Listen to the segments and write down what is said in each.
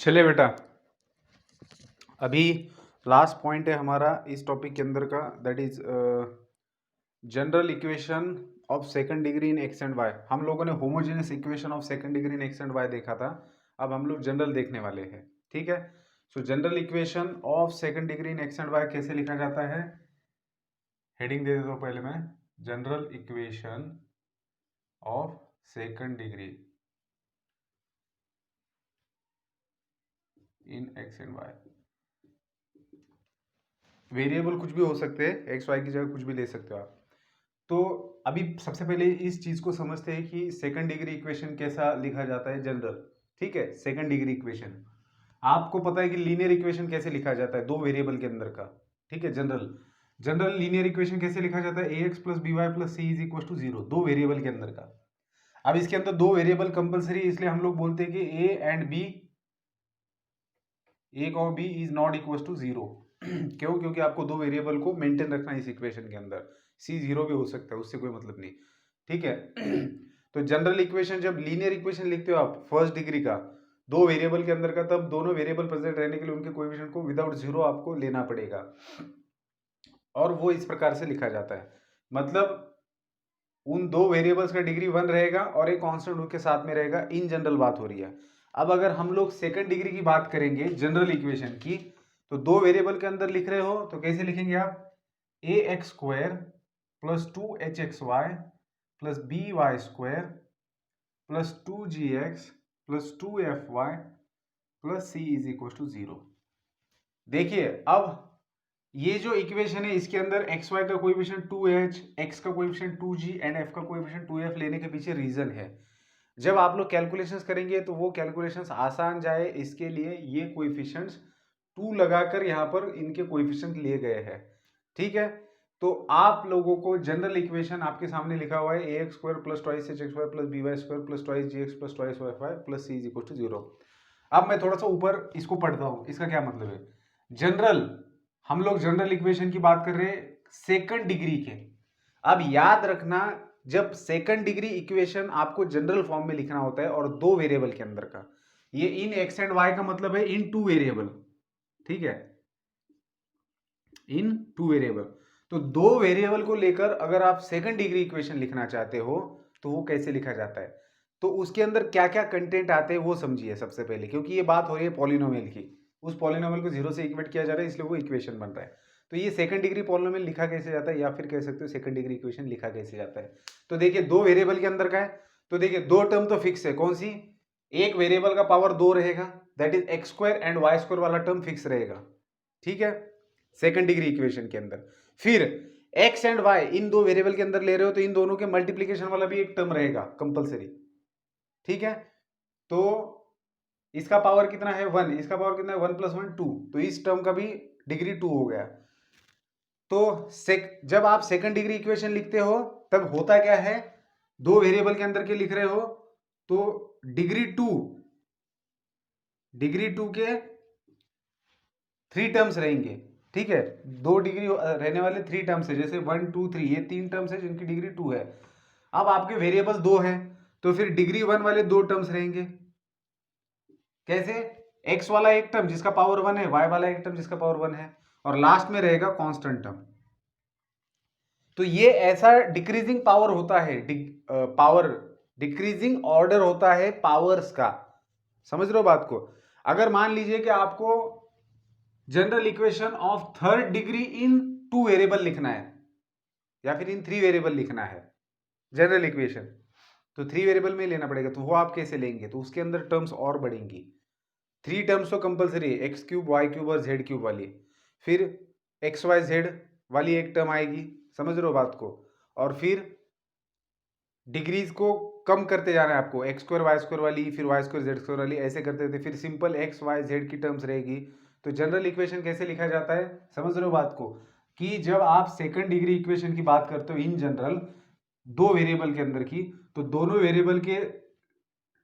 चलिए बेटा, अभी लास्ट पॉइंट है हमारा इस टॉपिक के अंदर का, that is general equation of second degree in x and Y. हम लोगों ने homogeneous equation of second degree in x and Y देखा था। अब हम लोग जनरल देखने वाले हैं, ठीक है। So general equation of second degree in x and Y कैसे लिखा जाता है, हेडिंग दे देता हूँ पहले मैं, general equation of second degree in x and Y. Variable कुछ भी हो सकते हैं, एक्स वाई की जगह कुछ भी ले सकते हो आप। तो अभी सबसे पहले इस चीज को समझते हैं कि सेकंड डिग्री इक्वेशन कैसा लिखा जाता है जनरल, ठीक है। सेकंड डिग्री इक्वेशन आपको पता है कि लीनियर इक्वेशन कैसे लिखा जाता है, दो वेरिएबल के अंदर का, ठीक है। जनरल जनरल लीनियर इक्वेशन कैसे लिखा जाता है, ए X plus B Y plus C is equal to zero, दो वेरिएबल के अंदर का। अब इसके अंदर दो वेरिएबल कंपलसरी, इसलिए हम लोग बोलते हैं कि ए एंड बी, ए और B is not equal to zero. क्यों? क्योंकि आपको दो वेरिएबल को मेंटेन रखना है इस इक्वेशन के अंदर। सी जीरो भी हो सकता है, उससे कोई मतलब नहीं, ठीक है। तो जनरल इक्वेशन जब लीनियर इक्वेशन लिखते हो आप फर्स्ट डिग्री का, दो वेरिएबल के अंदर का, तब दोनों वेरिएबल प्रेजेंट रहने के लिए उनके कोएफिशिएंट को विदाउट जीरो आपको लेना पड़ेगा, और वो इस प्रकार से लिखा जाता है। मतलब उन दो वेरिएबल्स का डिग्री 1 रहेगा और एक कांस्टेंट उनके साथ में रहेगा, इन जनरल बात हो रही है। अब अगर हम लोग सेकंड डिग्री की बात करेंगे जनरल इक्वेशन की, तो दो वेरिएबल के अंदर लिख रहे हो तो कैसे लिखेंगे आप, A x square plus 2hxy plus B Y square plus 2gx plus 2fy plus C is equal to zero. देखिए अब ये जो इक्वेशन है इसके अंदर एक्स वाई का कोएफिशिएंट 2h, एक्स का कोएफिशिएंट 2g एंड f का कोएफिशिएंट 2f लेने के पीछे रीजन है। जब आप लोग कैलकुलेशंस करेंगे तो वो कैलकुलेशंस आसान जाए, इसके लिए ये कोएफिशिएंट्स 2 लगाकर यहाँ पर इनके कोएफिशिएंट लिए गए हैं, ठीक है। तो आप लोगों को जनरल इक्वेशन आपके सामने लिखा हुआ है ए x square plus twice h x y plus B Y square plus twice g x plus twice y y plus C is equal to zero. अब मैं थोड़ा सा ऊपर इसको पढ़ता हूँ, इसका क्या मतलब है। जनरल, हम लोग जनरल इक्वेशन की बात कर रहे हैं सेकंड डिग्री के। अब याद रखना, जब सेकंड डिग्री इक्वेशन आपको जनरल फॉर्म में लिखना होता है और दो वेरिएबल के अंदर का, ये इन एक्स एंड वाई का मतलब है इन टू वेरिएबल, ठीक है, इन टू वेरिएबल। तो दो वेरिएबल को लेकर अगर आप सेकंड डिग्री इक्वेशन लिखना चाहते हो तो वो कैसे लिखा जाता है, तो उसके अंदर क्या क्या कंटेंट आते हैं वो समझिए सबसे पहले, क्योंकि ये बात हो रही है पॉलिनोमियल की। उस पॉलिनोमियल को जीरो से इक्वेट किया जा रहा है, इसलिए वो इक्वेशन बन रहा है। तो ये सेकंड डिग्री पॉलिनोमियल लिखा कैसे जाता है, या फिर कह सकते हो सेकंड डिग्री इक्वेशन लिखा कैसे जाता है। तो देखिए दो वेरिएबल के अंदर का है, तो देखिए दो टर्म तो फिक्स है, कौन सी, एक वेरिएबल का पावर 2 रहेगा, that is X square and Y square वाला टर्म फिक्स रहेगा, ठीक है, सेकंड डिग्री इक्वेशन के अंदर। फिर एक्स एंड वाई इन दो वेरिएबल के अंदर ले रहे हो तो इन दोनों के मल्टीप्लीकेशन वाला भी एक टर्म रहेगा कंपलसरी, ठीक है। तो इसका पावर कितना है 1, इसका पावर कितना है 1 + 1 2, तो इस टर्म का भी डिग्री 2 हो गया। तो जब आप सेकंड डिग्री इक्वेशन लिखते हो तब होता क्या है, दो वेरिएबल के अंदर के लिख रहे हो तो डिग्री 2 के 3 टर्म्स रहेंगे, ठीक है। दो डिग्री रहने वाले 3 टर्म्स है, जैसे 1 2 3, ये 3 टर्म्स है जिनकी डिग्री 2 है। अब आपके वेरिएबल्स 2 है तो फिर डिग्री 1 वाले 2 टर्म्स रहेंगे, कैसे, x वाला एक टर्म जिसका पावर 1 है, y वाला एक टर्म जिसका पावर 1 है, और लास्ट में रहेगा कांस्टेंट टर्म। तो ये ऐसा डिक्रीजिंग पावर होता है, पावर डिक्रीजिंग ऑर्डर होता है पावर्स का, समझ रहे हो बात को। अगर मान लीजिए कि आपको general equation of third degree in 2 variable लिखना है या फिर इन 3 वेरिएबल लिखना है जनरल इक्वेशन, तो 3 वेरिएबल में लेना पड़ेगा। तो वो आप कैसे लेंगे, तो उसके अंदर टर्म्स और बढ़ेंगी, 3 टर्म्स तो कंपलसरी है, एक्स क्यूब वाई क्यूब और जेड क्यूब वाली, फिर एक्स वाई जेड वाली एक टर्म आएगी, समझ रहे हो बात को। और फिर डिग्रीज को कम करते जाना है आपको, एक्स स्क्वायर वाई स्क्वायर वाली, फिर वाई स्क्वायर जेड स्क्वायर वाली, ऐसे करते थे, फिर सिंपल एक्स वाई जेड की टर्म्स रहेगी। तो जनरल इक्वेशन कैसे लिखा जाता है, समझ रहे हो बात को, कि जब आप सेकंड डिग्री इक्वेशन की बात करते हो इन जनरल दो वेरिएबल के अंदर की, तो दोनों वेरिएबल के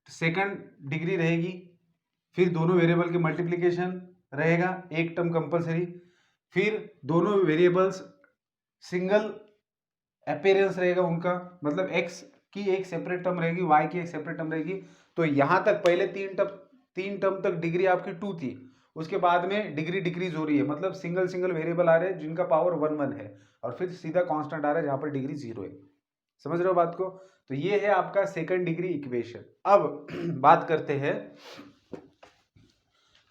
सेकंड डिग्री रहेगी, फिर दोनों वेरिएबल के मल्टीप्लीकेशन रहेगा, एक टर्म कंपलसरी, फिर दोनों वेरिएबल्स सिंगल अपीयरेंस रहेगा उनका, मतलब x की एक सेपरेट टर्म रहेगी, y की एक सेपरेट टर्म रहेगी। तो यहां तक पहले 3 टर्म 3 टर्म तक डिग्री आपकी 2 थी, उसके बाद में डिग्री डिक्रीज हो रही है, मतलब सिंगल सिंगल वेरिएबल आ रहे हैं जिनका पावर 1 है, और फिर सीधा कांस्टेंट आ रहा है जहां पर डिग्री 0 है। समझ रहे हो बात को? तो ये है आपका सेकंड डिग्री इक्वेशन। अब बात करते हैं,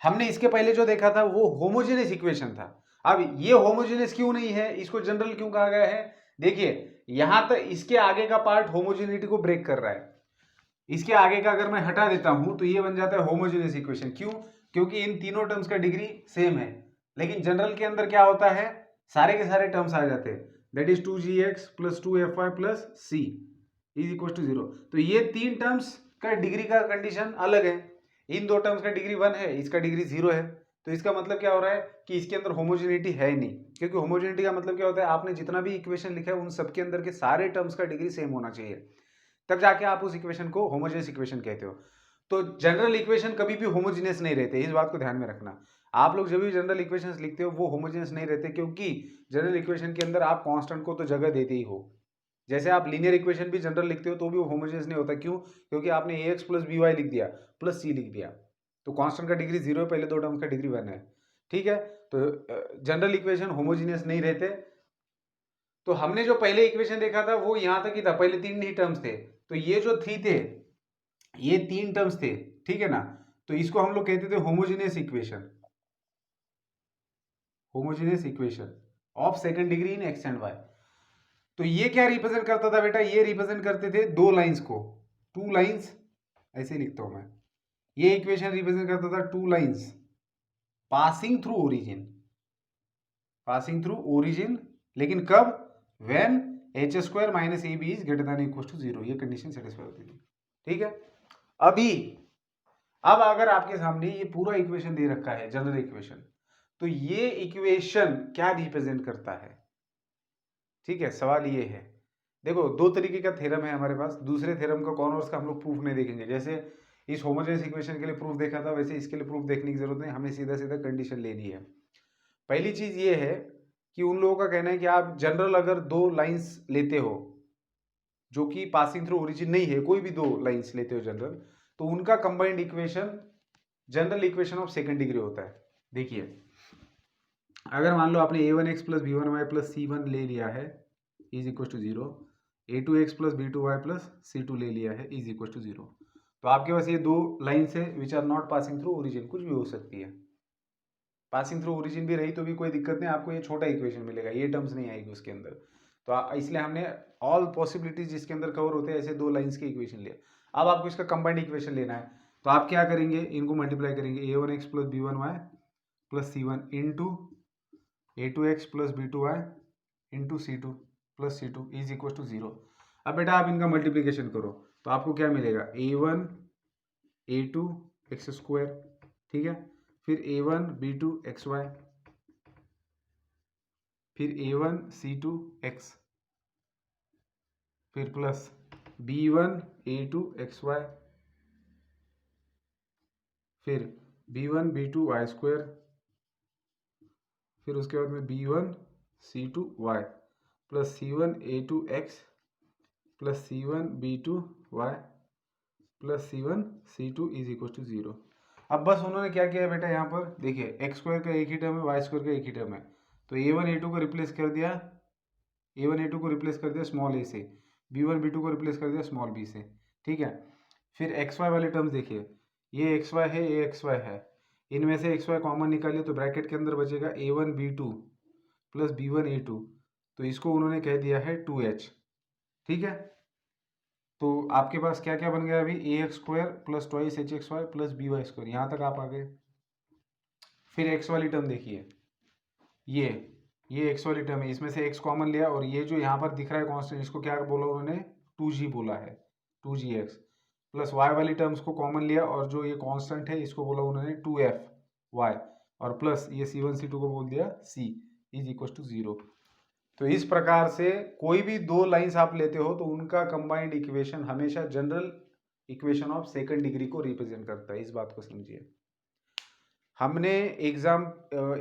हमने इसके पहले जो देखा था वो होमोजेनियस इक्वेशन था। अब ये होमोजेनियस क्यों नहीं है, इसको जनरल क्यों कहा गया है? देखिए यहां तक इसके आगे का पार्ट होमोजेनिटी को ब्रेक कर रहा है, इसके आगे का अगर मैं हटा देता हूं तो ये बन जाता है होमोजेनियस इक्वेशन। क्यों? क्योंकि इन तीनों टर्म्स का डिग्री सेम है। लेकिन जनरल के अंदर क्या होता है, सारे के सारे टर्म्स आ जाते हैं, that is 2gx plus 2fy plus c is equal to 0। तो ये तीन टर्म्स का डिग्री का कंडीशन अलग है, इन दो टर्म्स का डिग्री 1 है, इसका डिग्री 0 है। तो इसका मतलब क्या हो रहा है कि इसके अंदर होमोजेनिटी है ही नहीं, क्योंकि होमोजेनिटी का मतलब क्या होता है, आपने जितना भी इक्वेशन लिखा है उन सबके अंदर के सारे टर्म्स का डिग्री सेम होना चाहिए, तब जाके आप उस इक्वेशन को होमोजेनियस इक्वेशन कहते हो। तो जनरल इक्वेशन कभी भी होमोजेनियस नहीं रहते, इस बात को ध्यान में रखना। आप लोग जब भी जनरल इक्वेशंस लिखते हो वो होमोजेनियस नहीं रहते, क्योंकि जनरल इक्वेशन के अंदर आप कांस्टेंट को तो जगह देते ही हो। जैसे आप लीनियर इक्वेशन भी जनरल लिखते हो तो भी वो होमोजेनियस नहीं होता। क्यों? क्योंकि आपने ax प्लस by लिख दिया प्लस c लिख दिया, तो कांस्टेंट का डिग्री 0 है, पहले दो टर्म का डिग्री 1 है। ठीक है, तो जनरल इक्वेशन होमोजेनियस नहीं रहते। तो हमने जो पहले इक्वेशन देखा था वो यहां तक ही था, पहले तीन ही टर्म्स थे, तो ये जो थ्री थे ये तीन टर्म्स थे, ठीक है ना। तो इसको हम लोग कहते थे homogeneous equation, homogeneous equation of second degree in x and Y. तो ये क्या रिप्रेजेंट करता था बेटा, ये रिप्रेजेंट करते थे दो लाइंस को, टू लाइंस, ऐसे लिखता हूं मैं, ये इक्वेशन रिप्रेजेंट करता था two lines passing through origin, passing through origin, लेकिन कब? When H square minus A B is greater than equal to 0, ये कंडीशन सेटिस्फाई होती थी। ठीक है, अभी अब अगर आपके सामने ये पूरा इक्वेशन दे रखा है जनरल इक्वेशन, तो ये इक्वेशन क्या रिप्रेजेंट करता है? ठीक है, सवाल ये है। देखो दो तरीके का थ्योरम है हमारे पास, दूसरे थ्योरम का कॉन्वर्स का हम लोग प्रूफ नहीं देखेंगे। जैसे इस होमोजेनियस इक्वेशन के लिए प्रूफ देखा था, वैसे इसके लिए प्रूफ देखने की जरूरत नहीं, हमें सीधा सीधा कंडीशन लेनी है। पहली चीज ये है कि उन लोगों का कहना है कि आप जनरल अगर दो लाइंस लेते हो जो कि पासिंग थ्रू ओरिजिन नहीं है, कोई भी दो लाइंस लेते हो जनरल, तो उनका combined equation general equation of second degree होता है। देखिए अगर मान लो आपने a1x plus b1y plus c1 ले लिया है is equal to 0, a2x plus b2y plus c2 ले लिया है इज इक्वल टू 0, तो आपके पास ये दो लाइन्स है which are not passing through origin, कुछ भी हो सकती है, पासिंग थ्रू ओरिजिन भी रही तो भी कोई दिक्कत नहीं, आपको ये छोटा इक्वेशन मिलेगा, ये टर्म्स नहीं आएगी उसके अंदर। तो इसलिए हमने ऑल पॉसिबिलिटीज जिसके अंदर कवर होते हैं ऐसे दो लाइन्स के इक्वेशन लिया। अब आपको इसका कंबाइंड इक्वेशन लेना है, तो आप क्या करेंगे, इनको मल्टीप्लाई करेंगे, a1x plus b1y plus c1 into a2x plus b2y into c2 plus c2 is equal to 0। अब बेटा आप इनका मल्टीप्लीकेशन करो तो आपको क्या मिलेगा, a1 a2 एक्स स्क्वायर, ठीक है, फिर a1 b2 xy, फिर a1 c2 x, फिर प्लस b1 a2 xy, फिर b1 b2 y स्क्वायर, फिर उसके बाद में b1 c2 y plus c1 a2 x plus c1 b2 y plus c1 c2 is equal to 0। अब बस उन्होंने क्या किया बेटा, यहाँ पर देखिए एक्स स्क्वायर का एक ही टर्म है, वाई स्क्वायर का एक ही टर्म है, तो a1 a2 को रिप्लेस कर दिया, a1 a2 को रिप्लेस कर दिया स्मॉल a से, b1 b2 को रिप्लेस कर दिया स्मॉल b से, ठीक है। फिर xy वाले टर्म्स देखिए, ये xy है, ये xy है, इनमें से xy कॉमन निकालिए तो ब्रैकेट के अंदर बचेगा a1 b2 plus b1 a2, तो इसको उन्होंने कह दिया है 2h, ठीक है। तो आपके पास क्या क्या बन गया अभी, a x square plus twice h x y plus B Y square, यहाँ तक आप आ गए। फिर एक्स वाली टर्म देखिए, ये एक्स वाली टर्म है, इसमें से एक्स कॉमन लिया और ये जो यहाँ पर दिख रहा है कांस्टेंट, इसको क्या बोला उन्होंने, 2g बोला है, 2gx प्लस वाई वाली टर्म्स को कॉमन लिया और जो ये कांस्टेंट है इसको बोला उन्होंने 2f y, और प्लस ये c1 c2 को बोल दिया c इज इक्वल टू 0। तो इस प्रकार से कोई भी दो लाइंस आप लेते हो तो उनका कंबाइंड इक्वेशन हमेशा general equation of second degree को रिप्रेजेंट करता है, इस बात को समझिए। हमने एग्जाम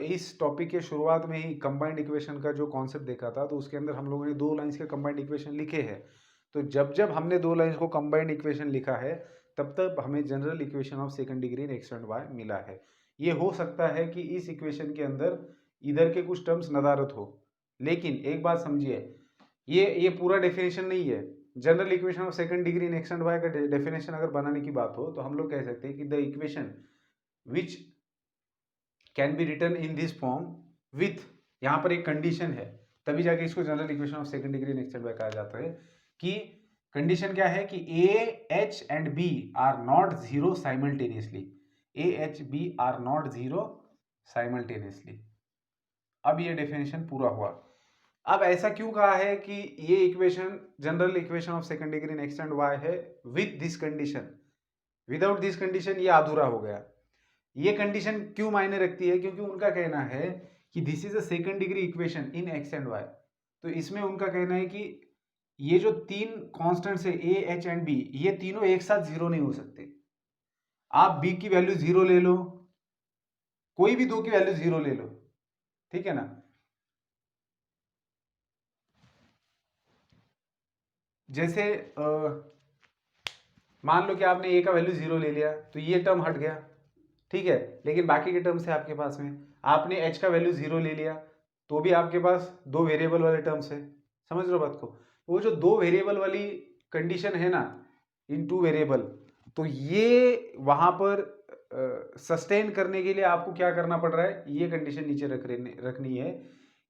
इस टॉपिक के शुरुआत में ही कंबाइंड इक्वेशन का जो कॉन्सेप्ट देखा था, तो उसके अंदर हम लोगों ने दो लाइंस के कंबाइंड इक्वेशन लिखे हैं। तो जब जब हमने दो लाइंस को कंबाइंड इक्वेशन लिखा है तब तक हमें general equation of second degree in x and Y मिला है। ये हो सकता है कि इस इक्वेशन के अंदर इधर के कुछ टर्म्स नदारत हो, लेकिन एक बात समझिए, ये पूरा डेफिनेशन नहीं है। General equation of second degree in x and Y का डेफिनेशन अगर बनाने की बात हो तो हम लोग कह सकते हैं कि the equation which can be written in this form with, यहाँ पर एक कंडीशन है, तभी जाके इसको general equation of second degree in x and Y कहा जाता है। कि कंडीशन क्या है कि A H and B are not zero simultaneously, A H B are not zero simultaneously. अब ये डेफिनेशन पूरा हुआ। अब ऐसा क्यों कहा है कि ये equation general equation of second degree in x and y है with this condition, without this condition ये अधूरा हो गया। ये कंडीशन क्यों मायने रखती है? क्योंकि उनका कहना है कि this is a second degree equation in x and Y. तो इसमें उनका कहना है कि ये जो तीन कॉन्स्टेंट्स है ए एच एंड बी, ये तीनों एक साथ जीरो नहीं हो सकते। आप बी की वैल्यू जीरो ले लो, कोई भी दो की वैल्यू जीरो ले लो, ठीक है ना। जैसे मान लो कि आपने ए का वैल्यू जीरो ले लिया तो ये टर्म हट गया, ठीक है, लेकिन बाकी के टर्म्स है आपके पास में। आपने एच का वैल्यू जीरो ले लिया तो भी आपके पास दो वेरिएबल वाले टर्म्स है। समझ लो बात को। वो जो दो वेरिएबल वाली कंडीशन है ना, इन टू वेरिएबल, तो ये वहां पर सस्टेन करने के लिए आपको क्या करना पड़ रहा है, ये कंडीशन नीचे रखनी है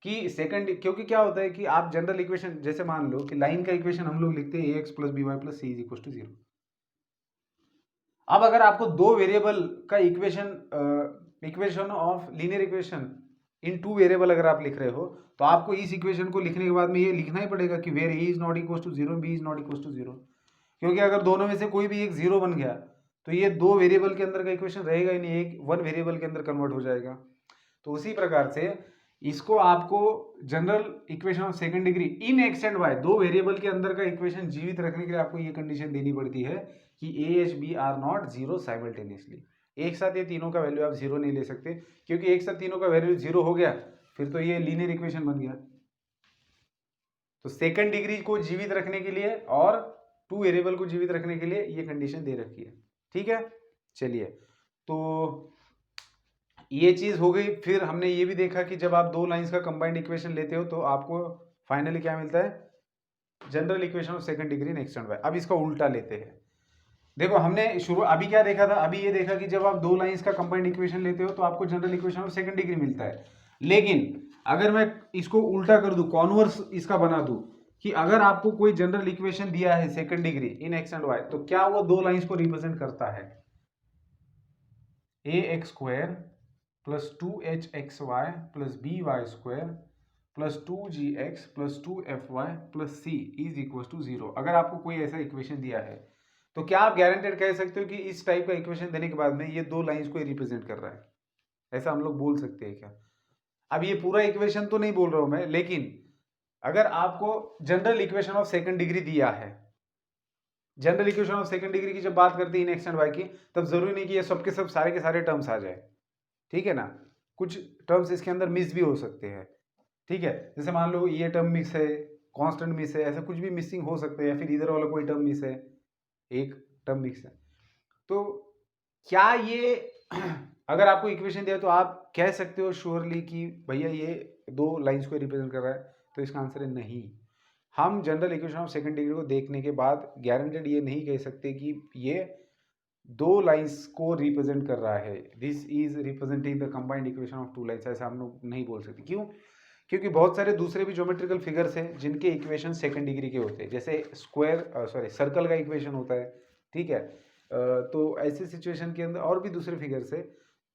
कि सेकंड, क्योंकि क्या होता है कि आप जनरल इक्वेशन, जैसे मान लो कि लाइन का इक्वेशन हम लोग लिखते हैं ax plus B Y plus C is equal to zero. अब अगर आपको दो वेरिएबल का equation of linear equation in two variable अगर आप लिख रहे हो तो आपको इस इक्वेशन को लिखने के बाद में ये लिखना ही पड़ेगा कि where A is not equal to zero, B is not equal to zero. क्योंकि अगर दोनों में से कोई भी एक जीरो बन गया तो ये दो वेरिएबल के अंदर का इक्वेशन रहेगा ही नहीं, एक वन वेरिएबल के अंदर कन्वर्ट हो जाएगा। तो उसी प्रकार से इसको आपको general equation of second degree in x and Y, दो वेरिएबल के अंदर का इक्वेशन जीवित रखने के लिए आपको ये कंडीशन देनी पड़ती है कि A H B are not zero simultaneously. एक साथ ये तीनों का वैल्यू आप जीरो नहीं ले सकते, क्योंकि एक साथ तीनों का वैल्यू जीरो हो गया फिर तो ये लीनियर इक्वेशन बन गया। तो सेकंड डिग्री को जीवित रखने के लिए और टू वेरिएबल को जीवित रखने के लिए ये कंडीशन दे रखी है, ठीक है। चलिए, तो ये चीज हो गई। फिर हमने ये भी देखा कि जब आप दो लाइंस का कंबाइंड इक्वेशन लेते हो तो आपको फाइनली क्या मिलता है, general equation of second degree in x and Y. अब इसका उल्टा लेते हैं। देखो हमने शुरू अभी क्या देखा था, अभी ये देखा कि जब आप दो लाइंस का कंबाइंड इक्वेशन लेते हो तो आपको general equation of second degree मिलता है। लेकिन अगर मैं इसको उल्टा कर दूं, कॉन्वर्स इसका बना दूं कि अगर आपको कोई जनरल इक्वेशन दिया है second degree in x and Y, तो क्या वो दो लाइंस को रिप्रेजेंट करता है, ए x square plus two h x y plus B Y square plus two g x plus two f y plus C is equal to zero. अगर आपको कोई ऐसा इक्वेशन दिया है तो क्या आप गारंटेड कह सकते हो कि इस टाइप का इक्वेशन देने के बाद में ये दो लाइंस को रिप्रेजेंट कर रहा है? ऐसा हम लोग बोल सकते हैं क्या? अब ये पूरा इक्वेशन तो नहीं बोल रहा हूं मैं, लेकिन अगर आपको general equation of second degree दिया है, general equation of second degree की जब बात करते हैं इन एक्स एंड वाई की, तब जरूरी नहीं कि ये सबके सब सारे के सारे टर्म्स आ जाए, ठीक है ना। कुछ टर्म्स इसके अंदर मिस भी हो सकते हैं, ठीक है। जैसे मान लो ये टर्म मिस है, कांस्टेंट मिस है, ऐसा कुछ भी मिसिंग हो सकता है, या फिर इधर वाला कोई टर्म मिस है, एक टर्म मिस है। तो क्या ये अगर आपको इक्वेशन दिया तो आप कह सकते हो श्योरली कि भैया ये दो लाइंस को रिप्रेजेंट कर रहा है? तो इसका आंसर है नहीं। हम general equation of second degree को देखने के बाद गारंटेड ये नहीं कह सकते कि ये दो लाइंस को रिप्रेजेंट कर रहा है, this is representing the combined equation of two lines, ऐसा हम लोग नहीं बोल सकते। क्यों? क्योंकि बहुत सारे दूसरे भी ज्योमेट्रिकल फिगर्स हैं जिनके इक्वेशन सेकंड डिग्री के होते हैं, जैसे सर्कल का इक्वेशन होता है, ठीक है। तो ऐसे सिचुएशन के अंदर और भी दूसरे फिगर्स है,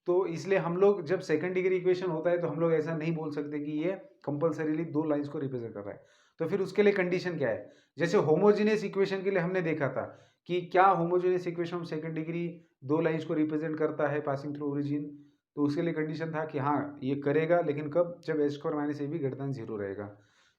तो इसलिए हम लोग जब सेकंड डिग्री इक्वेशन होता है तो हम लोग ऐसा नहीं बोल सकते कि ये कंपल्सरीली दो लाइंस को रिप्रेजेंट कर रहा है। तो फिर उसके लिए कंडीशन क्या है? जैसे होमोजेनियस इक्वेशन के लिए हमने देखा था कि क्या homogeneous equation of second degree दो लाइंस को रिप्रेजेंट करता है पासिंग थ्रू ओरिजिन। तो उसके लिए कंडीशन था कि हाँ ये करेगा, लेकिन कब? जब H square minus A be greater than zero रहेगा।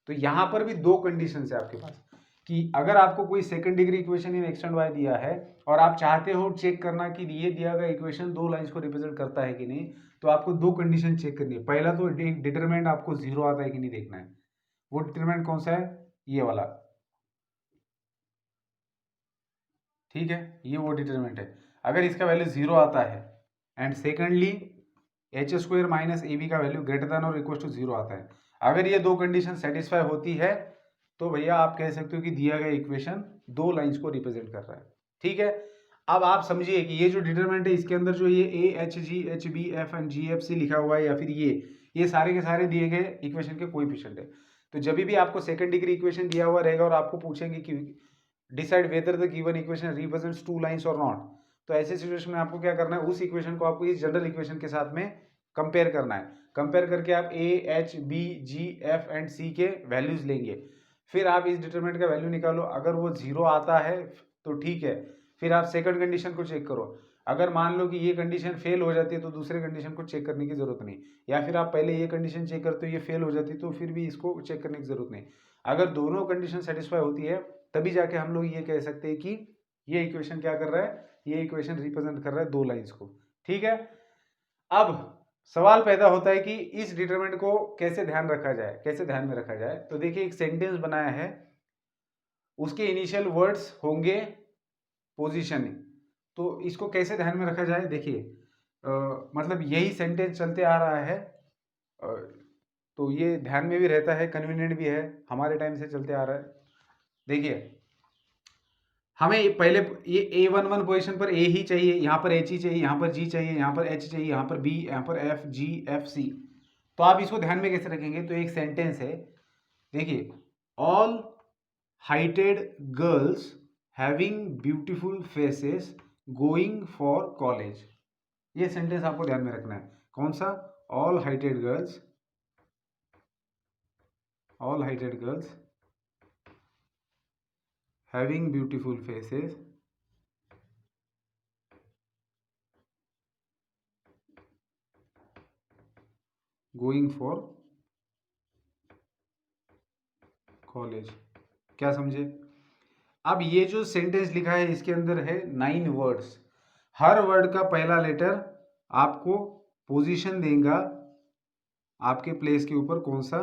तो यहाँ पर भी दो कंडीशन है आपके पास कि अगर आपको कोई second degree equation in x and Y दिया है और आप चाहते हो चेक करना कि ये दिया गया इक्वेशन दो लाइंस को रिप्रेजेंट करता है कि नहीं, तो आपको दो कंडीशन चेक करनी है। पहला तो एक डिटरमिनेंट आपको जीरो आता है कि नहीं देखना है। वो डिटरमिनेंट कौन सा है? ये वाला, ठीक है, ये वो डिटरमिनेंट है। अगर इसका वैल्यू 0 आता है and secondly H square minus A B का वैल्यू ग्रेटर देन और इक्वल टू 0 आता है, अगर ये दो कंडीशन सेटिस्फाई होती है तो भैया आप कह सकते हो कि दिया गया इक्वेशन दो लाइंस को रिप्रेजेंट कर रहा है। ठीक है, अब आप समझिए कि ये जो डिटरमिनेंट है इसके अंदर जो ये A H G H B F and G F C लिखा हुआ है या फिर ये सारे के सारे दिए गए इक्वेशन के कोएफिशिएंट है। तो जब भी आपको सेकंड डिग्री इक्वेशन दिया हुआ रहेगा और आपको पूछेंगे कि decide whether the given equation represents two lines और नॉट, तो ऐसे सिचुएशन में आपको क्या करना है, उस इक्वेशन को आपको इस जनरल इक्वेशन के साथ में कंपेयर करना है। कंपेयर करके आप a H b g f and c के वैल्यूज लेंगे, फिर आप इस डिटरमिनेंट का वैल्यू निकालो। अगर वो 0 आता है तो ठीक है, फिर आप सेकंड कंडीशन को चेक करो। अगर मान लो कि ये कंडीशन फेल हो जाती है तो दूसरे कंडीशन को चेक करने की जरूरत नहीं, या फिर आप पहले ये कंडीशन चेक करते हो ये फेल हो जाती है तो फिर भी इसको चेक करने की जरूरत नहीं। अगर दोनों कंडीशन सेटिस्फाई होती है तभी जाके हम लोग ये कह सकते हैं कि ये इक्वेशन क्या कर रहा है, ये इक्वेशन रिप्रेजेंट कर रहा है दो लाइंस को। ठीक है, अब सवाल पैदा होता है कि इस डिटरमिनेंट को कैसे ध्यान रखा जाए, कैसे ध्यान में रखा जाए। तो देखिए एक सेंटेंस बनाया है, उसके इनिशियल वर्ड्स होंगे पोजीशनिंग, तो इसको कैसे ध्यान में रखा जाए। देखिए मतलब यही सेंटेंस चलते आ रहा है, तो ये ध्यान में भी रहता है, कन्वीनियंट भी है, हमारे टाइम से चलते आ रहा है। देखिए हमें पहले ये A11 पोजीशन पर A ही चाहिए, यहाँ पर H ही चाहिए, यहाँ पर G चाहिए, यहाँ पर H चाहिए, यहाँ पर B, यहाँ पर F G F C। तो आप इसको ध्यान में कैसे रखेंगे, तो एक सेंटेंस है, देखिए all heighted girls having beautiful faces going for college. ये सेंटेंस आपको ध्यान में रखना है। कौन सा, all heighted girls having beautiful faces going for college। क्या समझे। अब ये जो सेंटेंस लिखा है इसके अंदर है 9 वर्ड्स, हर वर्ड का पहला लेटर आपको पोजीशन देगा आपके प्लेस के ऊपर, कौन सा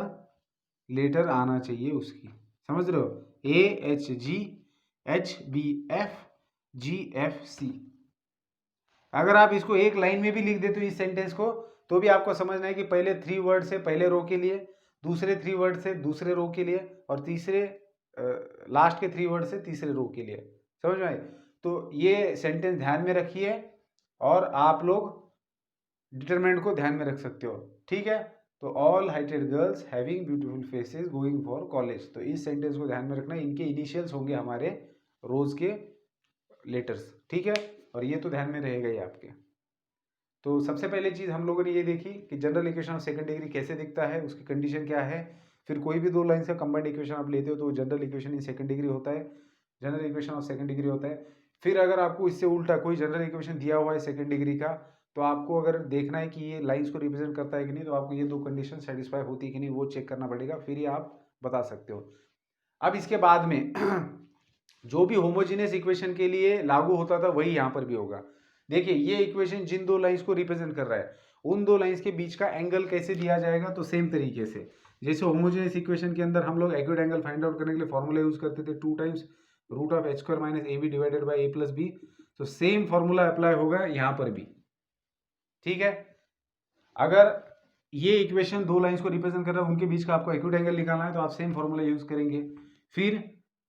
लेटर आना चाहिए उसकी, समझ रहे हो, A H G H B F G F C. अगर आप इसको एक लाइन में भी लिख देते हो इस सेंटेंस को, तो भी आपको समझना है कि पहले 3 वर्ड से पहले रो के लिए, दूसरे 3 वर्ड से दूसरे रो के लिए, और तीसरे लास्ट के 3 वर्ड से तीसरे रो के लिए, समझ में आए। तो ये सेंटेंस ध्यान में रखिए और आप लोग डिटरमिनेंट को ध्यान में रख सकते हो। ठीक है, तो all heighted girls having beautiful faces going for college, तो इस सेंटेंस को ध्यान में रखना, इनके इनिशियल्स होंगे हमारे रोज के लेटर्स। ठीक है, और ये तो ध्यान में रहेगा ही आपके। तो सबसे पहले चीज हम लोगों ने ये देखी कि general equation of second degree कैसे दिखता है, उसकी कंडीशन क्या है। फिर कोई भी दो लाइन का कंबाइंड इक्वेशन आप लेते हो तो general equation in second degree होता है, general equation of second degree होता है। फिर अगर आपको इससे उल्टा कोई जनरल इक्वेशन दिया हुआ है सेकंड डिग्री का, तो आपको अगर देखना है कि ये लाइंस को रिप्रेजेंट करता है कि नहीं, तो आपको ये दो कंडीशन सेटिस्फाई होती है कि नहीं वो चेक करना पड़ेगा, फिर ही आप बता सकते हो। अब इसके बाद में जो भी होमोजीनियस इक्वेशन के लिए लागू होता था वही यहाँ पर भी होगा। देखिए ये इक्वेशन जिन दो लाइंस को रिप्रेजेंट कर रहा है, उन दो लाइंस के बीच का एंगल कैसे दिया जाएगा, तो सेम तरीके से जैसे होमोजेनियस इक्वेशन के अंदर हम लोग एक्यूट एंगल फाइंड आउट करने के लिए फॉर्मूला यूज करते थे 2 times root of h square minus ab divided by a plus b, तो सेम फॉर्मूला अप्लाई होगा यहाँ पर भी। ठीक है, अगर ये इक्वेशन दो लाइंस को रिप्रेजेंट कर रहा है, उनके बीच का आपको एक्यूट एंगल निकालना है, तो आप सेम फॉर्मूला यूज करेंगे। फिर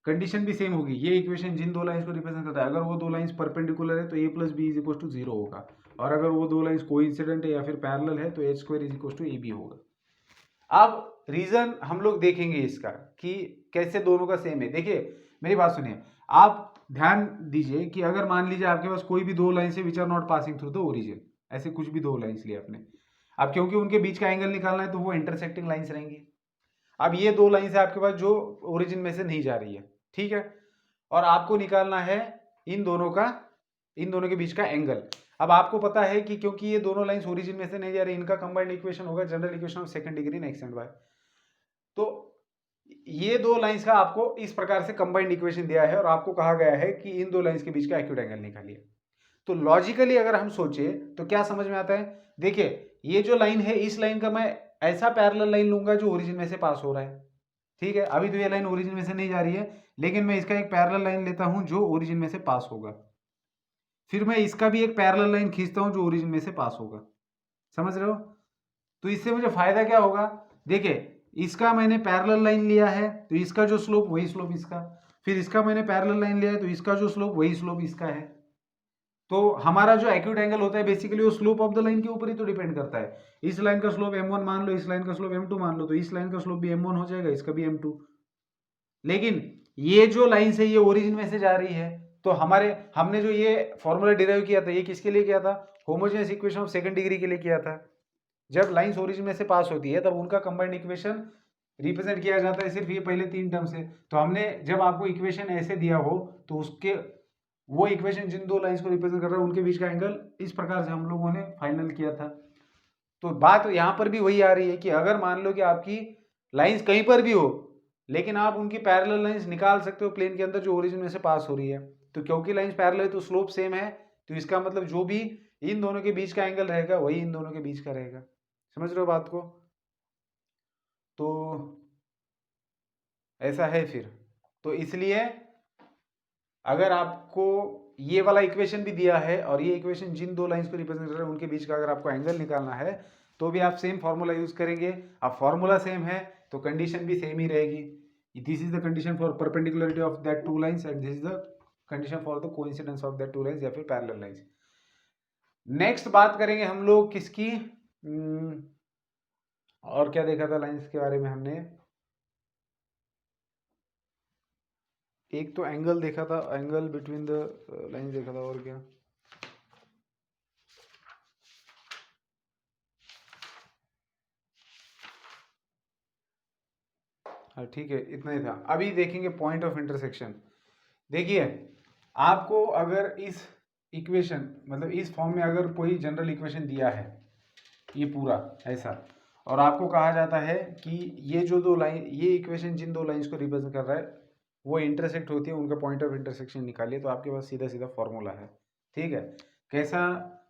कंडीशन भी सेम होगी, ये इक्वेशन जिन दो लाइंस को रिप्रेजेंट करता है, अगर वो दो लाइंस परपेंडिकुलर है तो a plus B is equal to 0 होगा, और अगर वो दो लाइंस कोइंसिडेंट है या फिर पैरेलल है तो h square is equal to ab होगा। अब रीजन हम लोग देखेंगे इसका कि कैसे दोनों का सेम है। देखिए मेरी बात सुनिए, आप ध्यान दीजिए कि अगर मान लीजिए आपके पास कोई भी दो लाइन से which are not passing through the origin, ऐसे कुछ भी दो लाइंस लिए आपने, अब क्योंकि उनके बीच का एंगल निकालना है तो वो इंटरसेक्टिंग लाइंस रहेंगी। अब ये दो लाइंस है आपके पास जो ओरिजिन में से नहीं जा रही है, ठीक है, और आपको निकालना है इन दोनों के बीच का एंगल। अब आपको पता है कि क्योंकि ये दोनों लाइंस ओरिजिन में से नहीं जा रही, इनका कंबाइंड इक्वेशन होगा general equation of second degree in x and Y. तो ये दो लाइंस का आपको इस प्रकार से कंबाइंड इक्वेशन दिया है और आपको कहा गया है कि इन दो लाइंस के बीच का एक्यूट एंगल निकालिए। तो लॉजिकली अगर हम सोचे तो क्या समझ में आता है, देखिए ये जो लाइन है इस लाइन का मैं ऐसा पैरेलल लाइन लूंगा जो ओरिजिन में से पास हो रहा है, ठीक है, अभी तो ये लाइन ओरिजिन में से नहीं जा रही है, लेकिन मैं इसका एक पैरेलल लाइन लेता हूं जो ओरिजिन में से पास होगा, फिर मैं इसका भी एक पैरेलल लाइन खींचता हूं जो ओरिजिन में से पास होगा। समझ रहे हो? तो इससे मुझे फायदा क्या होगा, देखिए इसका मैंने पैरेलल लाइन लिया है तो इसका जो स्लोप वही स्लोप इसका, फिर इसका मैंने पैरेलल लाइन लिया है तो इसका जो स्लोप वही स्लोप इसका है। तो हमारा जो एक्यूट एंगल होता है बेसिकली वो स्लोप ऑफ द लाइन के ऊपर ही तो डिपेंड करता है। इस लाइन का स्लोप m1 मान लो, इस लाइन का स्लोप m2 मान लो, तो इस लाइन का स्लोप भी m1 हो जाएगा, इसका भी m2। लेकिन ये जो लाइन से ये ओरिजिन में से जा रही है, तो हमने जो ये फॉर्मूला डिराइव किया था ये किसके लिए किया था, homogeneous equation of second degree के लिए किया था। जब लाइंस ओरिजिन में से पास होती है तब उनका कंबाइंड इक्वेशन रिप्रेजेंट किया जाता है सिर्फ ये पहले 3 टर्म से। तो हमने जब आपको इक्वेशन ऐसे दिया हो तो उसके वो इक्वेशन जिन दो लाइंस को रिप्रेजेंट कर रहा है उनके बीच का एंगल इस प्रकार से हम लोगों ने फाइनल किया था। तो बात यहाँ पर भी वही आ रही है कि अगर मान लो कि आपकी लाइंस कहीं पर भी हो लेकिन आप उनकी पैरेलल लाइंस निकाल सकते हो प्लेन के अंदर जो ओरिजिन में से पास हो रही है, तो क्योंकि लाइंस पैरेलल है तो स्लोप सेम है, तो इसका मतलब जो भी इन दोनों के बीच का एंगल रहेगा वही इन दोनों के बीच का रहेगा। समझ रहे हो बात को? तो ऐसा है फिर, तो इसलिए अगर आपको ये वाला इक्वेशन भी दिया है और ये इक्वेशन जिन दो लाइंस को रिप्रेजेंट कर रहे हैं उनके बीच का अगर आपको एंगल निकालना है तो भी आप सेम फार्मूला यूज करेंगे। अब फार्मूला सेम है तो कंडीशन भी सेम ही रहेगी। This is the condition for perpendicularity of that two lines and this is the condition for the coincidence of that two lines या फिर पैरेलल लाइंस। नेक्स्ट बात करेंगे हम लोग किसकी, और क्या देखा था लाइंस के बारे में हमने, एक तो एंगल देखा था, एंगल बिटवीन द लाइंस देखा था, और क्या हाँ ठीक है, इतना ही था। अभी देखेंगे पॉइंट ऑफ इंटरसेक्शन। देखिए आपको अगर इस इक्वेशन मतलब इस फॉर्म में अगर कोई जनरल इक्वेशन दिया है ये पूरा ऐसा, और आपको कहा जाता है कि ये जो दो लाइन ये इक्वेशन जिन दो लाइंस को रिप्रेजेंट कर रहा है वो इंटरसेक्ट होती है, उनका पॉइंट ऑफ इंटरसेक्शन निकालिए, तो आपके पास सीधा सीधा फॉर्मूला है। ठीक है, कैसा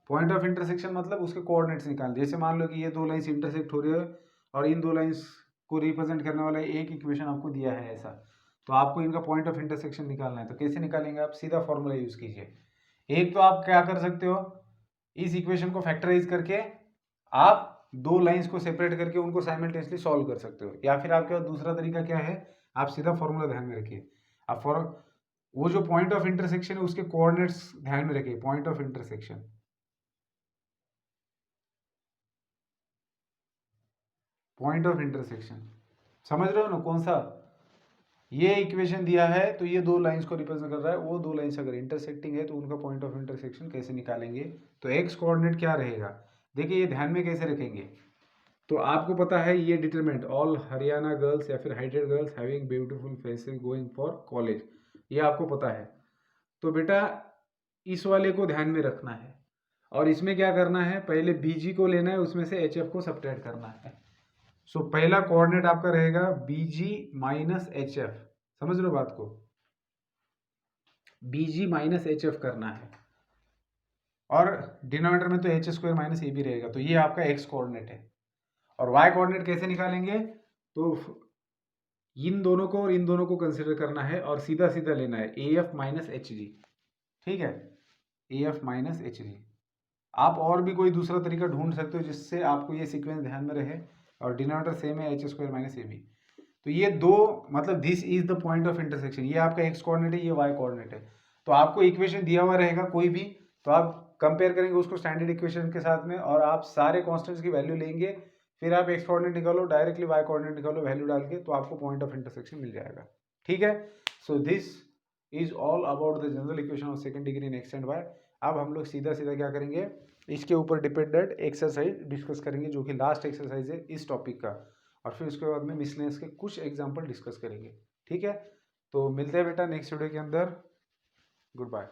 पॉइंट ऑफ इंटरसेक्शन मतलब उसके कोऑर्डिनेट्स निकाल, जैसे मान लो कि ये दो लाइंस इंटरसेक्ट हो रही है और इन दो लाइंस को रिप्रेजेंट करने वाला एक इक्वेशन आपको दिया है ऐसा, तो आपको इनका पॉइंट ऑफ इंटरसेक्शन निकालना है। तो कैसे निकालेंगे आप, सीधा फॉर्मूला यूज कीजिए। एक तो आप क्या कर सकते हो, इस इक्वेशन को फैक्टराइज करके आप दो लाइंस को सेपरेट करके उनको साइमल्टेनियसली सॉल्व कर सकते हो, या फिर आपके पास दूसरा तरीका क्या है, आप सीधा फॉर्मूला ध्यान में रखिए। आप वो जो पॉइंट ऑफ इंटरसेक्शन है उसके कोऑर्डिनेट्स ध्यान में रखिए, point of intersection, point of intersection समझ रहे हो ना कौन सा, ये इक्वेशन दिया है तो ये दो लाइंस को रिप्रेजेंट कर रहा है, वो दो लाइंस अगर इंटरसेक्टिंग है तो उनका पॉइंट ऑफ इंटरसेक्शन कैसे निकालेंगे, तो एक्स कोऑर्डिनेट क्या रहेगा, देखिए ये ध्यान में कैसे रखेंगे। तो आपको पता है ये डिटरमिनेंट ऑल हरियाणा गर्ल्स या फिर heighted girls having beautiful faces going for college, ये आपको पता है। तो बेटा इस वाले को ध्यान में रखना है और इसमें क्या करना है, पहले बीजी को लेना है, उसमें से एच एफ को सब्ट्रैक्ट करना है। सो पहला कोऑर्डिनेट आपका रहेगा बीजी माइनस एच एफ, समझ लो बात को, बीजी माइनस एच एफ करना है, और डिनोमिनेटर में तो H square minus A B रहेगा, तो ये आपका एक्स कोऑर्डिनेट है। और वाई कोऑर्डिनेट कैसे निकालेंगे, तो इन दोनों को और इन दोनों को कंसिडर करना है और सीधा सीधा लेना है A F minus H G. ठीक है, A F minus H G. आप और भी कोई दूसरा तरीका ढूंढ सकते हो जिससे आपको ये सीक्वेंस ध्यान में रहे, और डिनोमिनेटर सेम है H square minus A B. तो ये दो मतलब this is the point of intersection, ये आपका एक्स कोऑर्डिनेट है, ये वाई कोऑर्डिनेट है। तो आपको इक्वेशन दिया हुआ रहेगा कोई भी, तो आप कंपेयर करेंगे उसको स्टैंडर्ड इक्वेशन के साथ में, और आप सारे कॉन्स्टेंट्स की वैल्यू लेंगे, फिर आप एक्स कोऑर्डिनेट निकालो, डायरेक्टली वाई कोऑर्डिनेट निकालो वैल्यू डाल के, तो आपको पॉइंट ऑफ इंटरसेक्शन मिल जाएगा। ठीक है, so this is all about the general equation of second degree in x and Y. अब हम लोग सीधा सीधा क्या करेंगे, इसके ऊपर डिपेंडेंट एक्सरसाइज डिस्कस करेंगे जो कि लास्ट एक्सरसाइज है इस टॉपिक का, और फिर उसके बाद में मिसलेनियस के कुछ एग्जांपल डिस्कस करेंगे। ठीक है, तो मिलते हैं बेटा नेक्स्ट वीडियो के अंदर, गुड बाय।